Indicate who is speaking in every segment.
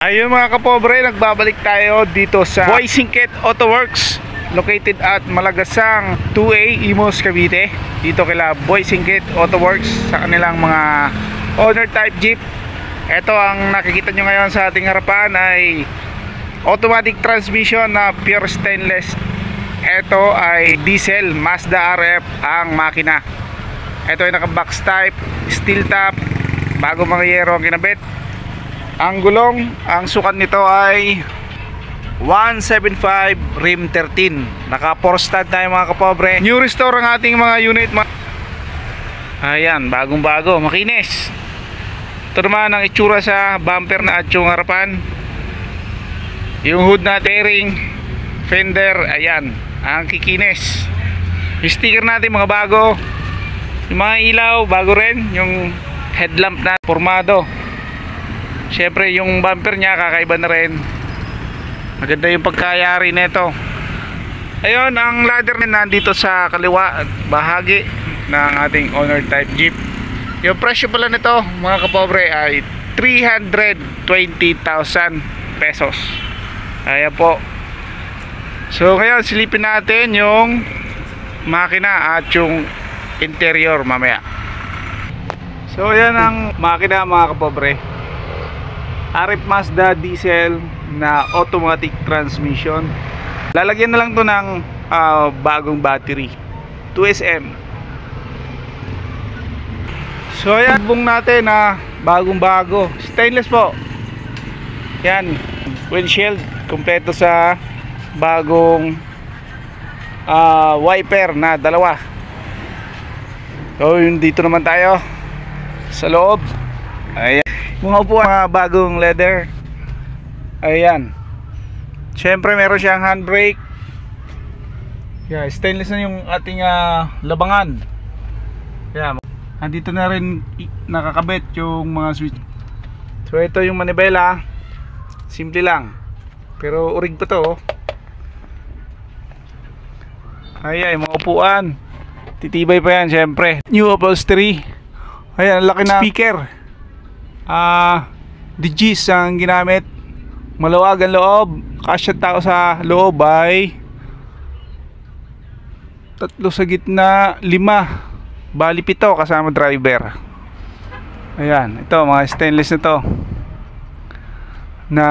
Speaker 1: Ayun mga kapobre, nagbabalik tayo dito sa Boy Singket Auto Works, located at Malagasang 2A, Imus, Cavite. Dito kila Boy Singket Auto Works sa kanilang mga owner type jeep. Ito ang nakikita nyo ngayon sa ating harapan ay automatic transmission na pure stainless. Ito ay diesel Mazda RF ang makina. Ito ay naka box type, steel top, bago mga yero ang kinabit. Ang gulong, ang sukat nito ay 175 rim 13. Naka 4 stud tayo mga kapobre. New restore ang ating mga unit. Ayan, bagong bago, makinis. Ito naman ang itsura sa bumper na at yung harapan. Yung hood na bearing, fender, ayan, ang kikinis. Yung sticker natin mga bago. Yung mga ilaw, bago rin. Yung headlamp na formado. Siyempre yung bumper niya kakaiba na rin. Maganda yung pagkayari nito. Ayun, ang ladder na nandito sa kaliwa bahagi ng ating owner type jeep. Yung presyo pala nito mga kapobre ay 320,000 pesos. Ayan po. So ngayon silipin natin yung makina at yung interior mamaya. So ayan ang makina mga kapobre. RF Mazda diesel na automatic transmission. Lalagyan na lang to ng bagong battery 2SM. So ayan, bung natin na bagong bago, stainless po. Yan, windshield kompleto sa bagong wiper na dalawa. So yun, dito naman tayo sa loob. Ayan, mga upuan, mga bagong leather. Ayan, syempre meron siyang handbrake. Yeah, stainless na yung ating labangan. Yeah, andito na rin nakakabit yung mga switch. So ito yung manibela. Simple lang, pero urig pa to. Ayan, mga upuan, titibay pa yan syempre. New upholstery. Ayan, laki na speaker. DGs ang ginamit. Maluwag ang loob. Kasya tao sa loob ay 3 sa gitna, 5, bali 7 kasama driver. Ayan, ito mga stainless na to na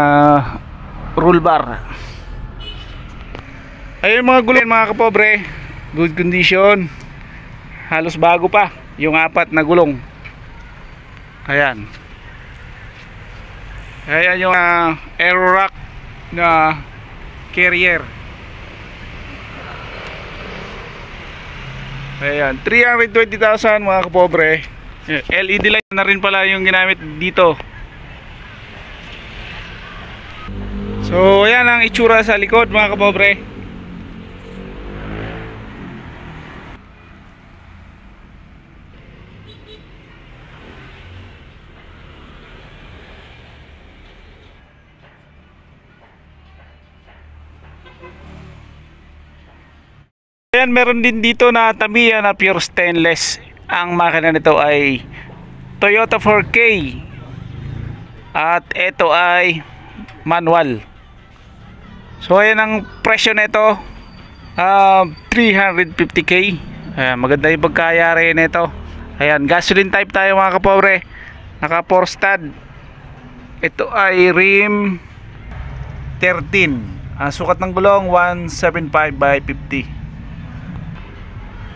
Speaker 1: roll bar. Ayun mga gulong mga kapobre, good condition, halos bago pa yung 4 na gulong. Ayan, ayan yung aero rack na carrier. Ayan, 320,000 mga kapobre. LED light na rin pala yung ginamit dito. So ayan ang itsura sa likod mga kapobre. Ayan, meron din dito na Tamiya na pure stainless. Ang makina nito ay Toyota 4K at ito ay manual. So ayan ang presyo nito, 350k. Ayan, maganda yung pagkayari nito. Ayan, gasoline type tayo mga kapobre. Naka 4 stud. Ito ay rim 13. Ang sukat ng gulong 175/50.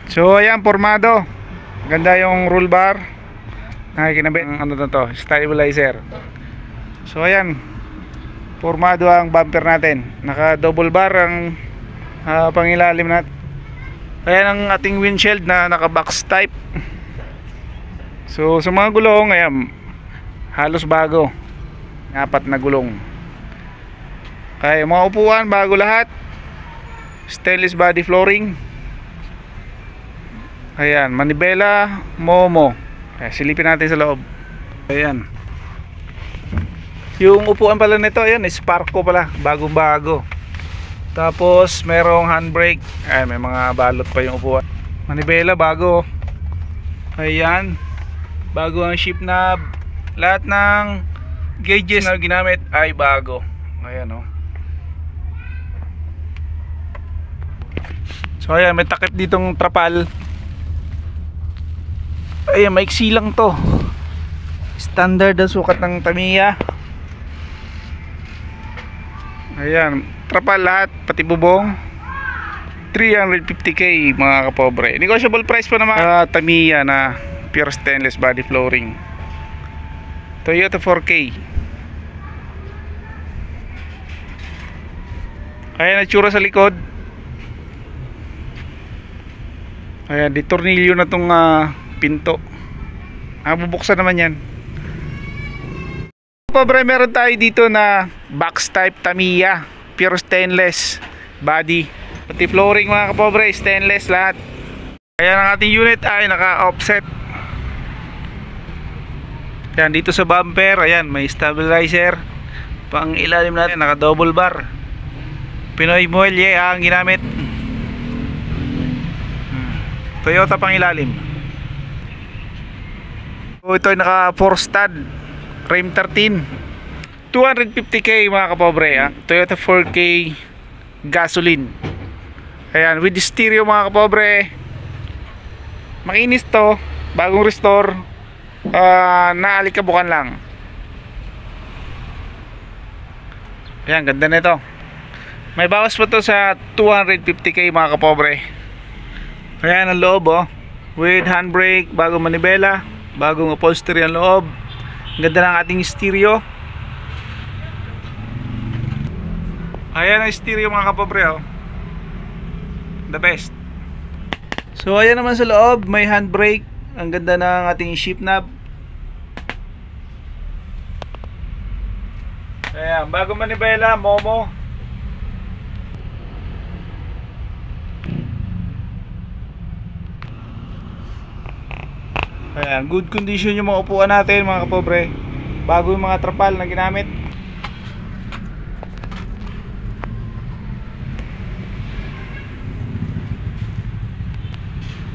Speaker 1: So ayan, formado. Ganda yung roll bar. Nakikinabit ano na to, stabilizer. So ayan, formado ang bumper natin. Naka double bar ang pangilalim natin. Ayan ang ating windshield na naka box type. So sa mga gulong, ayan, halos bago, 4 na gulong. Kaya mga upuan bago lahat, stainless body flooring. Ayan, manibela, momo. Ayan, silipin natin sa loob. Ayan, yung upuan pala nito, ayan, Sparco pala, bagong bago. Tapos merong handbrake. Ayan, may mga balot pa yung upuan. Manibela bago. Ayan, bago ang shift knob. Lahat ng Gauges na ginamit ay bago. Ayan oh. So ayan, may takip ditong trapal. Ayan, maiksi lang to. Standard na sukat ng Tamiya. Ayan, trapal lahat, pati bubong. 350k mga kapobre. Negotiable price pa naman. Tamiya na pure stainless body flooring. Toyota 4K. Ayan, natsura sa likod. Ayan, di tornilyo na tong pinto. Bubuksan naman yan. Pobre, meron tayo dito na box type Tamiya, pure stainless body, pati flooring mga kapobre, stainless lahat. Ayan, ang ating unit ay naka offset. Ayan, dito sa bumper, ayan, may stabilizer. Pang ilalim natin, naka double bar. Pinoy muelye ang ginamit. Toyota pang ilalim. So ito ay naka 4 stud Rim 13, 250k mga kapobre, Toyota 4K gasoline. Ayan, with the stereo mga kapobre. Makinis to, bagong restore, naalikabukan lang. Ayan, ganda nito. May bawas pa to sa 250k mga kapobre. Ayan ang loob oh, with handbrake, bagong manibela, bagong upholstery ang loob. Ganda ng ating stereo. Ayan ang stereo mga kapobre oh. The best. So ayan naman sa loob, may handbrake. Ang ganda ng ating shift knob. Ayan, bagong manibela, Momo. Ayan, good condition yung mga upuan natin mga kapobre. Bago yung mga trapal na ginamit.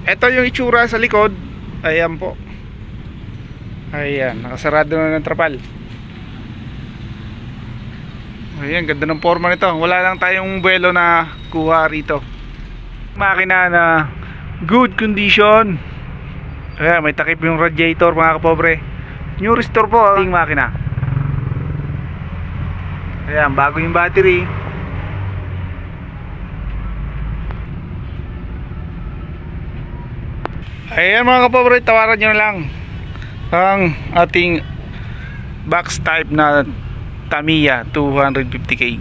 Speaker 1: Ito yung itsura sa likod. Ayan po. Ayan, nakasarado na ng trapal. Ayan, ganda ng forma nito. Wala lang tayong buwelo na kuha rito. Makina na good condition. Ayan, may takip yung radiator mga kapobre. New restore po ang makina. Ayan, bago yung battery. Ayan mga kapobre, tawaran nyo na lang ang ating box type na Tamiya 250k.